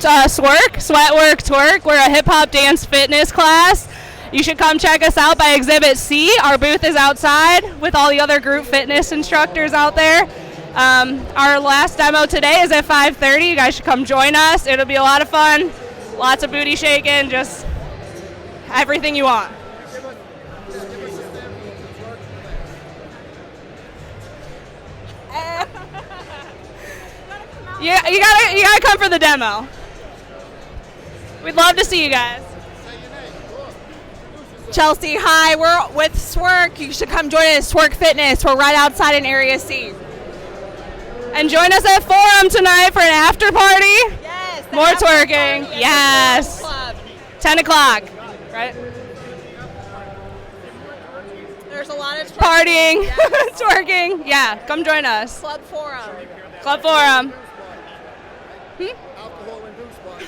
Sweatwork, Twerk. We're a hip-hop dance fitness class. You should come check us out by Exhibit C. Our booth is outside with all the other group fitness instructors out there. Our last demo today is at 5:30. You guys should come join us. It'll be a lot of fun. Lots of booty shaking, just everything you want. Yeah, you gotta come for the demo. We'd love to see you guys. Chelsea, hi. We're with Twerk. You should come join us. Twerk Fitness. We're right outside in Area C. And join us at Forum tonight for an after party. Yes. More twerking. Yes. 10 o'clock. Right? There's a lot of partying, yes. twerking. Yeah, come join us. Club Forum. Club Forum. Alcohol and booze bar.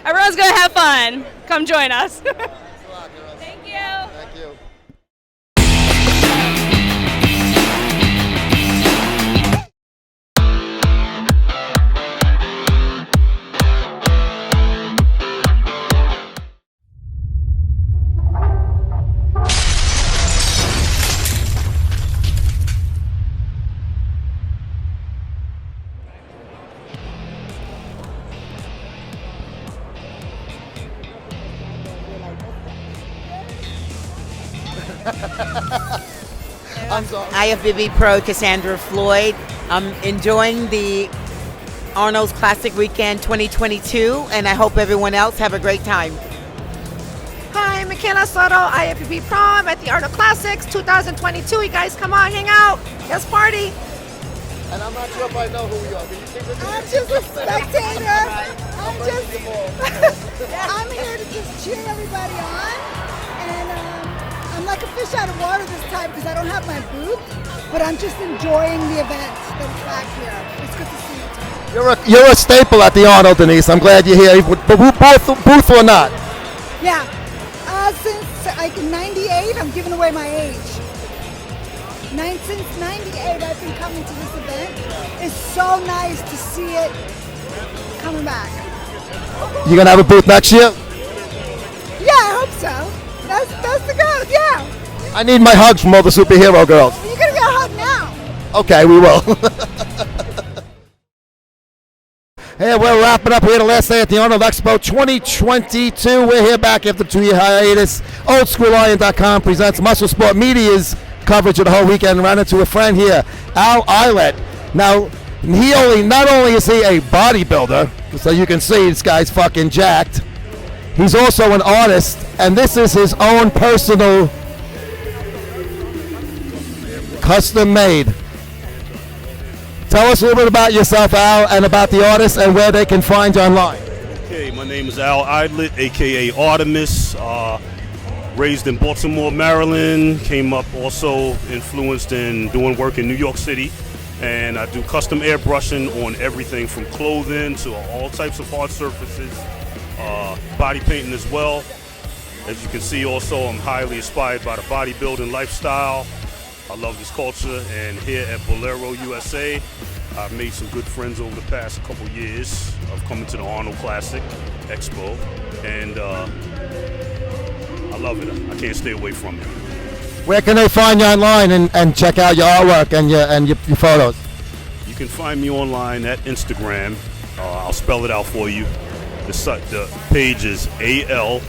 Everyone's going to have fun. Come join us. Thank you. Thank you. I'm sorry. FBB Pro Cassandra Floyd. I'm enjoying the Arnold's Classic Weekend 2022, and I hope everyone else have a great time. Hi, Mikalia Soto, FBB Pro. I'm at the Arnold Classics 2022. You guys come on, hang out. Let's party. And I'm not sure if I know who you are. Can you think of I'm just a spectator. I'm here to just cheer everybody on. And I'm like a fish out of water this time because I don't have my booth, but I'm just enjoying the event that's back here. It's good to see you. You're a staple at the Arnold, Denise. I'm glad you're here, booth or not. Yeah. Since like 98, I'm giving away my age. Since 98, I've been coming to this event. It's so nice to see it coming back. You gonna have a booth next year? Yeah, I hope so. That's the goal, yeah. I need my hugs from all the superhero girls. You're gonna get a hug now. Okay, we will. Hey, we're wrapping up here the last day at the Arnold Expo 2022. We're here back after 2-year hiatus. OldSchoolIron.com presents Muscle Sport Media's coverage of the whole weekend. Ran into a friend here, Eidlet. Now, not only is he a bodybuilder, so you can see this guy's fucking jacked, he's also an artist, and this is his own personal custom made. Tell us a little bit about yourself, Al, and about the artist and where they can find you online. Okay, my name is Al Eidlet, aka Artemis. Raised in Baltimore, Maryland. Came up also influenced in doing work in New York City. And I do custom airbrushing on everything from clothing to all types of hard surfaces. Body painting as well. As you can see also, I'm highly inspired by the bodybuilding lifestyle. I love this culture, and here at Bolero, USA, I've made some good friends over the past couple years of coming to the Arnold Classic Expo, and I love it. I can't stay away from it. Where can they find you online and check out your artwork and your photos? You can find me online at Instagram. I'll spell it out for you. The page is ALAYDLETT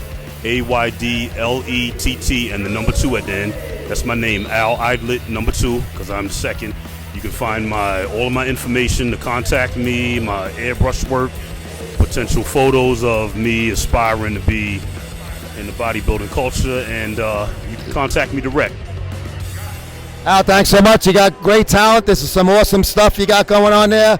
and the number 2 at the end. That's my name, Al Eidlet, number 2, because I'm the second. You can find all of my information to contact me, my airbrush work, potential photos of me aspiring to be in the bodybuilding culture, and you can contact me direct. Al, thanks so much. You got great talent. This is some awesome stuff you got going on there.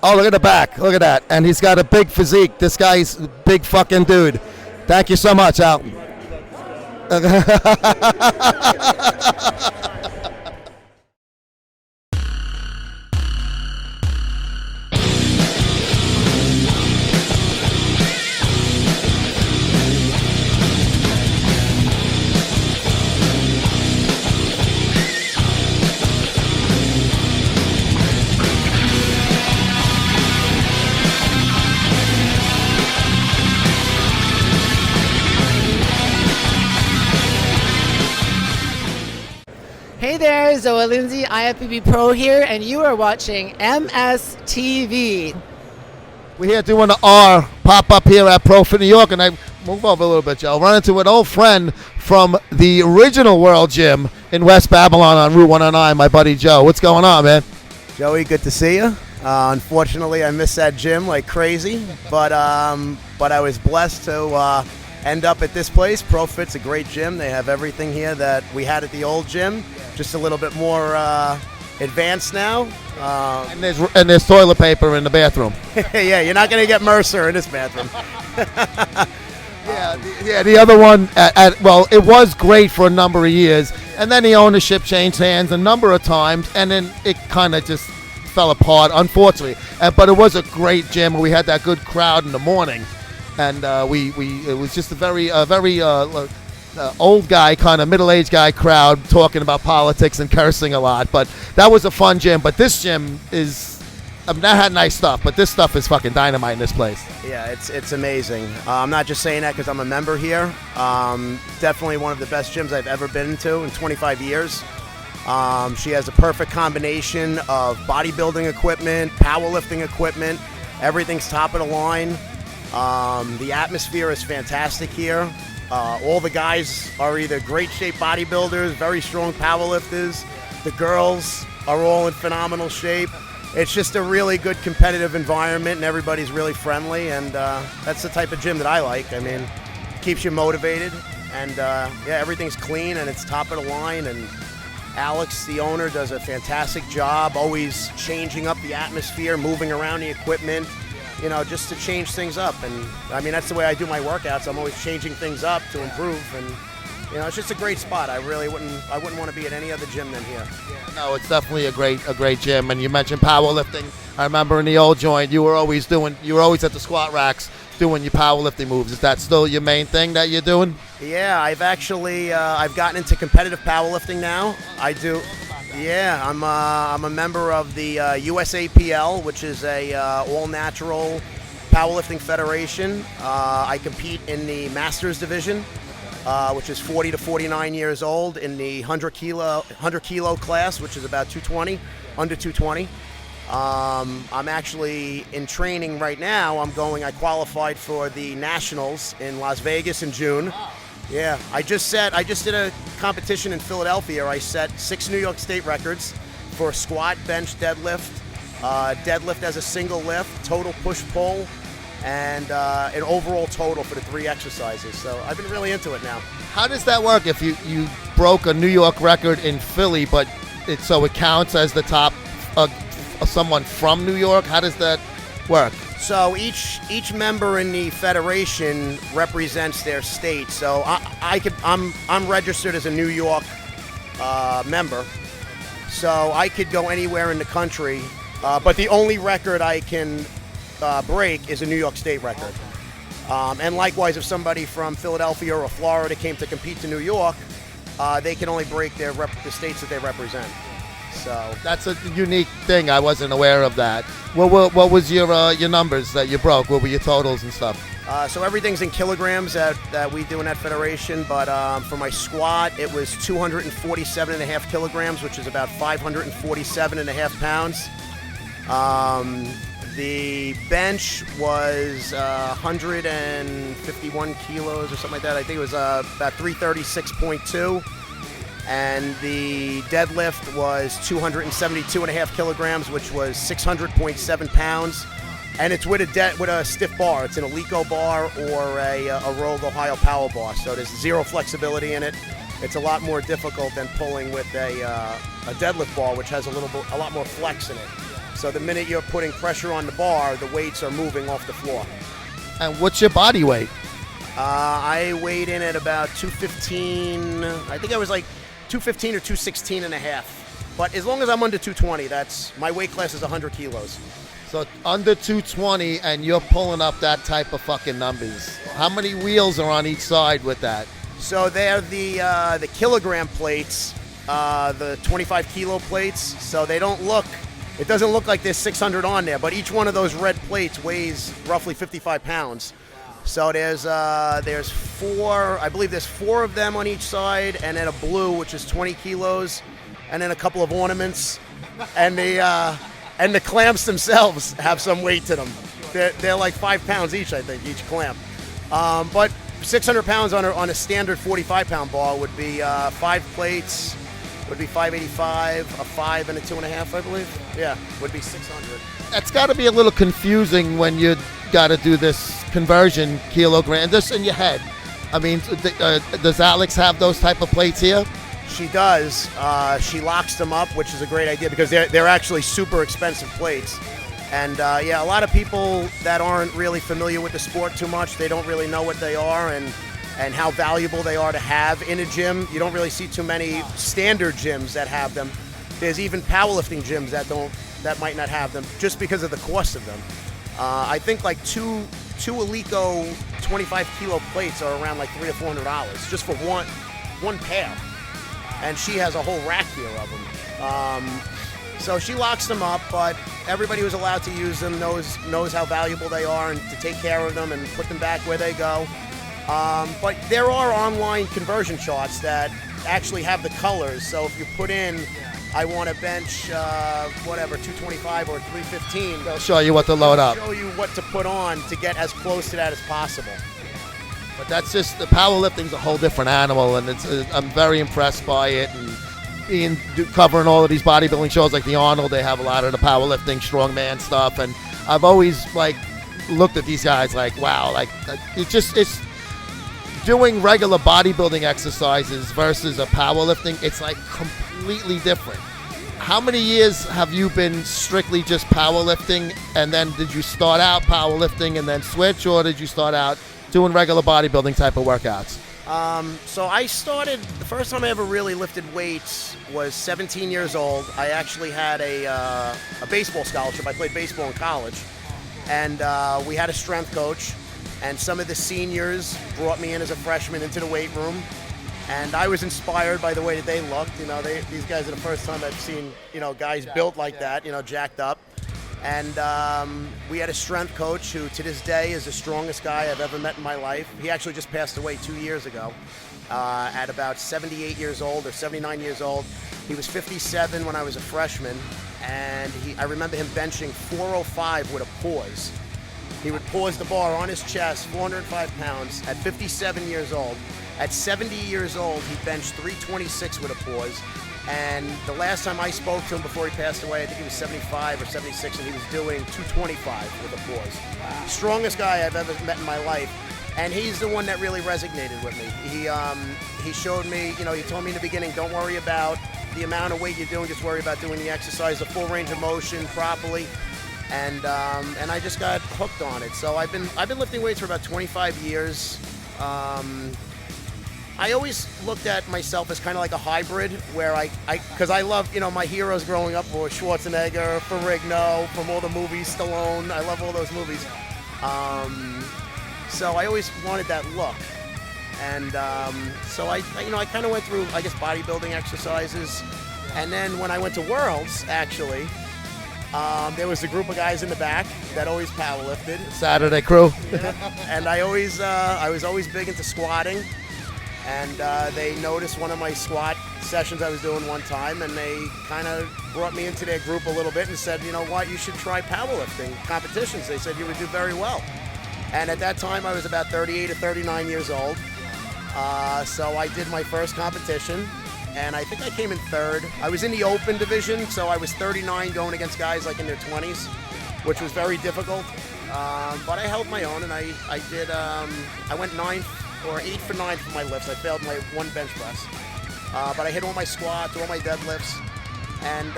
Oh, look at the back. Look at that. And he's got a big physique. This guy's a big fucking dude. Thank you so much, Al. there, Zoe Lindsay, IFBB Pro here, and you are watching MSTV. We're here doing the R pop-up here at Pro Fit New York, and I move over a little bit, Joe. Run into an old friend from the original World Gym in West Babylon on Route 109, my buddy Joe. What's going on, man? Joey, good to see you. Unfortunately, I missed that gym like crazy, but I was blessed to end up at this place. Pro Fit's a great gym. They have everything here that we had at the old gym, just a little bit more advanced now. And there's toilet paper in the bathroom. Yeah, you're not going to get Mercer in this bathroom. The other one, well, it was great for a number of years, and then the ownership changed hands a number of times, and then it kind of just fell apart, unfortunately. But it was a great gym. We had that good crowd in the morning, and it was just a very old guy, kind of middle-aged guy crowd talking about politics and cursing a lot. But that was a fun gym. But this gym is, I mean, that had nice stuff, but this stuff is fucking dynamite in this place. Yeah, it's amazing. I'm not just saying that because I'm a member here. Definitely one of the best gyms I've ever been to in 25 years. She has a perfect combination of bodybuilding equipment, powerlifting equipment. Everything's top of the line. The atmosphere is fantastic here. All the guys are either great shape bodybuilders, very strong powerlifters. The girls are all in phenomenal shape. It's just a really good competitive environment, and everybody's really friendly, and that's the type of gym that I like. I mean, it keeps you motivated, and everything's clean and it's top of the line, and Alex, the owner, does a fantastic job, always changing up the atmosphere, moving around the equipment, just to change things up. And I mean, that's the way I do my workouts. I'm always changing things up to improve, and it's just a great spot. I wouldn't want to be at any other gym than here. Yeah, no, it's definitely a great gym. And you mentioned powerlifting. I remember in the old joint, you were always at the squat racks doing your powerlifting moves. Is that still your main thing that you're doing? Yeah, I've actually I've gotten into competitive powerlifting now. I do. Yeah, I'm a member of the USAPL, which is a all-natural powerlifting federation. I compete in the Masters division, which is 40 to 49 years old, in the 100 kilo class, which is about 220, under 220. I'm actually in training right now. I qualified for the Nationals in Las Vegas in June. Yeah, I just did a competition in Philadelphia. I set 6 New York State records for squat, bench, deadlift, deadlift as a single lift, total push-pull, and an overall total for the 3 exercises. So I've been really into it now. How does that work if you broke a New York record in Philly, but it counts as the top someone from New York? How does that work? So each member in the federation represents their state. So I'm registered as a New York member. So I could go anywhere in the country, but the only record I can break is a New York State record. And likewise, if somebody from Philadelphia or Florida came to compete to New York, they can only break the states that they represent. So that's a unique thing. I wasn't aware of that. What was your numbers that you broke? What were your totals and stuff? So everything's in kilograms that we do in that federation. But for my squat, it was 247.5 kilograms, which is about 547.5 pounds. The bench was 151 kilos or something like that. I think it was about 336.2. And the deadlift was 272.5 kilograms, which was 600.7 pounds. And it's with a stiff bar. It's an Alico bar or a Rogue Ohio Power Bar. So there's zero flexibility in it. It's a lot more difficult than pulling with a deadlift bar, which has a lot more flex in it. So the minute you're putting pressure on the bar, the weights are moving off the floor. And what's your body weight? I weighed in at about 215. I think I was like 215 or 216 and a half. But as long as I'm under 220, my weight class is 100 kilos. So under 220 and you're pulling up that type of fucking numbers. How many wheels are on each side with that? So they're the kilogram plates, the 25 kilo plates. So it doesn't look like there's 600 on there, but each one of those red plates weighs roughly 55 pounds. So there's 4, I believe there's 4 of them on each side, and then a blue, which is 20 kilos, and then a couple of ornaments, and the clamps themselves have some weight to them. They're like 5 pounds each, I think, each clamp. But 600 pounds on a standard 45-pound bar would be 5 plates, would be 585, a 5 and a 2.5, I believe. Yeah, would be 600. That's got to be a little confusing when you got to do this conversion kilogram, this in your head. I mean, does Alex have those type of plates here? She does. She locks them up, which is a great idea because they're actually super expensive plates. And yeah, a lot of people that aren't really familiar with the sport too much, they don't really know what they are and how valuable they are to have in a gym. You don't really see too many standard gyms that have them. There's even powerlifting gyms that might not have them just because of the cost of them. I think like two Alico 25-kilo plates are around like $300 or $400 just for one pair. And she has a whole rack here of them. So she locks them up, but everybody who's allowed to use them knows how valuable they are and to take care of them and put them back where they go. But there are online conversion charts that actually have the colors. So if you put in, I want to bench, 225 or 315. They'll show you what to load up. Show you what to put on to get as close to that as possible. But that's just, the powerlifting's a whole different animal, and I'm very impressed by it. And covering all of these bodybuilding shows like the Arnold, they have a lot of the powerlifting, strongman stuff, and I've always looked at these guys like, wow, it's doing regular bodybuilding exercises versus a powerlifting. It's like completely different. How many years have you been strictly just powerlifting, and then did you start out powerlifting and then switch, or did you start out doing regular bodybuilding type of workouts? So I started, the first time I ever really lifted weights was 17 years old. I actually had a baseball scholarship. I played baseball in college. And we had a strength coach. And some of the seniors brought me in as a freshman into the weight room. And I was inspired by the way that they looked. You know, these guys are the first time I've seen, guys built like that, jacked up. And we had a strength coach who to this day is the strongest guy I've ever met in my life. He actually just passed away 2 years ago at about 78 years old or 79 years old. He was 57 when I was a freshman, and I remember him benching 405 with a pause. He would pause the bar on his chest, 405 pounds, at 57 years old. At 70 years old, he benched 326 with a pause. And the last time I spoke to him before he passed away, I think he was 75 or 76, and he was doing 225 with a pause. Wow. Strongest guy I've ever met in my life. And he's the one that really resonated with me. He showed me, he told me in the beginning, don't worry about the amount of weight you're doing, just worry about doing the exercise, the full range of motion properly. And I just got hooked on it. So I've been lifting weights for about 25 years. I always looked at myself as kind of like a hybrid, where because I love, my heroes growing up were Schwarzenegger, Ferrigno, from all the movies, Stallone. I love all those movies. So I always wanted that look. And so I kind of went through, I guess, bodybuilding exercises. And then when I went to Worlds, actually, there was a group of guys in the back that always powerlifted. Saturday crew. And I was always big into squatting. And they noticed one of my squat sessions I was doing one time, and they kind of brought me into their group a little bit and said, you know what, you should try powerlifting competitions. They said you would do very well. And at that time, I was about 38 or 39 years old. So I did my first competition, and I think I came in third. I was in the open division, so I was 39 going against guys like in their 20s, which was very difficult. But I held my own, and I went 9 or 8 for 9 for my lifts. I failed my one bench press. But I hit all my squats, all my deadlifts. And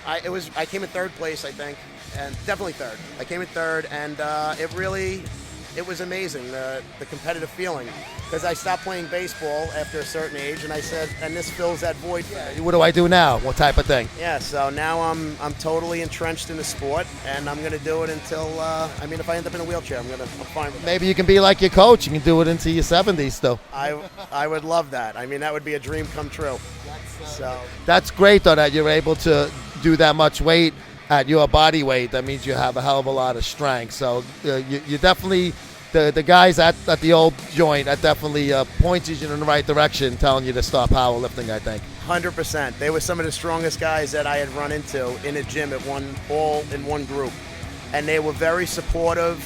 I came in third place, I think, and definitely third. I came in third, and it was amazing, the competitive feeling. Because I stopped playing baseball after a certain age, and I said, and this fills that void for me. What do I do now? What type of thing? Yeah, so now I'm totally entrenched in the sport, and I'm going to do it until, if I end up in a wheelchair, I'm fine with that. Maybe you can be like your coach. You can do it into your 70s still. I would love that. That would be a dream come true. That's great, though, that you're able to do that much weight at your body weight. That means you have a hell of a lot of strength. So you definitely... The guys at the old joint that definitely pointed you in the right direction, telling you to stop powerlifting, I think. 100%. They were some of the strongest guys that I had run into in a gym all in one group. And they were very supportive.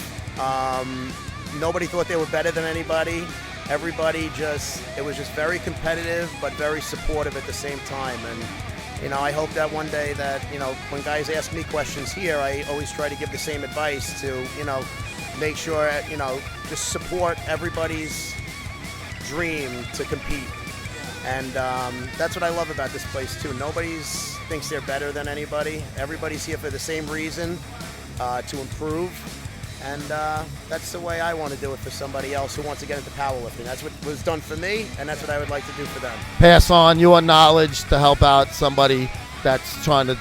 Nobody thought they were better than anybody. Everybody it was just very competitive, but very supportive at the same time. And, you know, I hope that one day that, you know, when guys ask me questions here, I always try to give the same advice to, you know, make sure, you know, just support everybody's dream to compete. And that's what I love about this place too. Nobody thinks they're better than anybody. Everybody's here for the same reason, to improve. And that's the way I want to do it for somebody else who wants to get into powerlifting. That's what was done for me, and that's what I would like to do for them. Pass on your knowledge to help out somebody that's trying to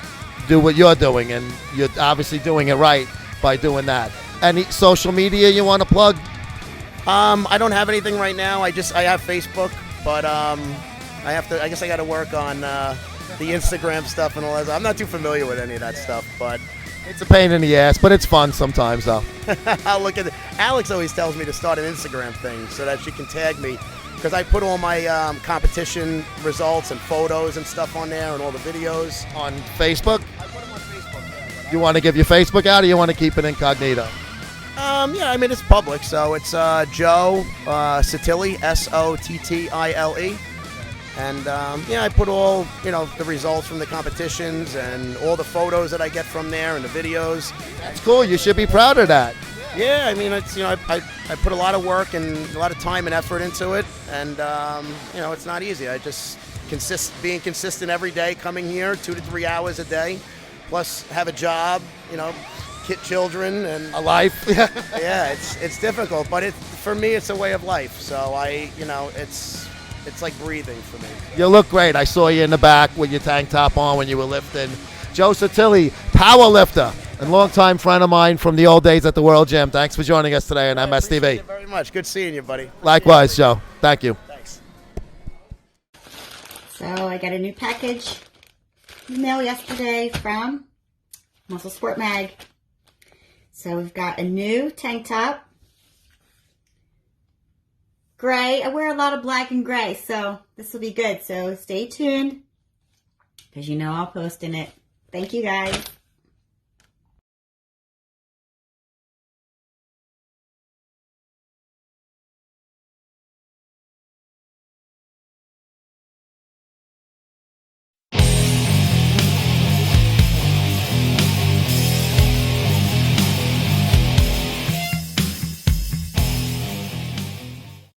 do what you're doing, and you're obviously doing it right by doing that. Any social media you want to plug? I don't have anything right now. I have Facebook, but I guess I got to work on the Instagram stuff and all that. I'm not too familiar with any of that stuff, but it's a pain in the ass, but it's fun sometimes, though. I'll look at it. Alex always tells me to start an Instagram thing so that she can tag me, because I put all my competition results and photos and stuff on there and all the videos. On Facebook? I put them on Facebook. You want to give your Facebook out, or you want to keep it incognito? Yeah, I mean, it's public, so it's Joe Sotilli, Sottile. And, yeah, I put all, you know, the results from the competitions and all the photos that I get from there and the videos. That's cool. You should be proud of that. Yeah, I mean, it's, you know, I put a lot of work and a lot of time and effort into it. And, you know, it's not easy. I just being consistent every day, coming here 2 to 3 hours a day, plus have a job, you know, children and a life. Yeah, it's difficult, but for me, it's a way of life. So you know, it's like breathing for me. You look great. I saw you in the back with your tank top on when you were lifting. Joe Sotilli, power lifter and longtime friend of mine from the old days at the World Gym. Thanks for joining us today on MSTV. Appreciate it very much. Good seeing you, buddy. Likewise, Joe. Thank you. Thanks. So I got a new package in the mail yesterday from Muscle Sport Mag. So we've got a new tank top. Gray. I wear a lot of black and gray, so this will be good. So stay tuned, because you know I'll post in it. Thank you, guys.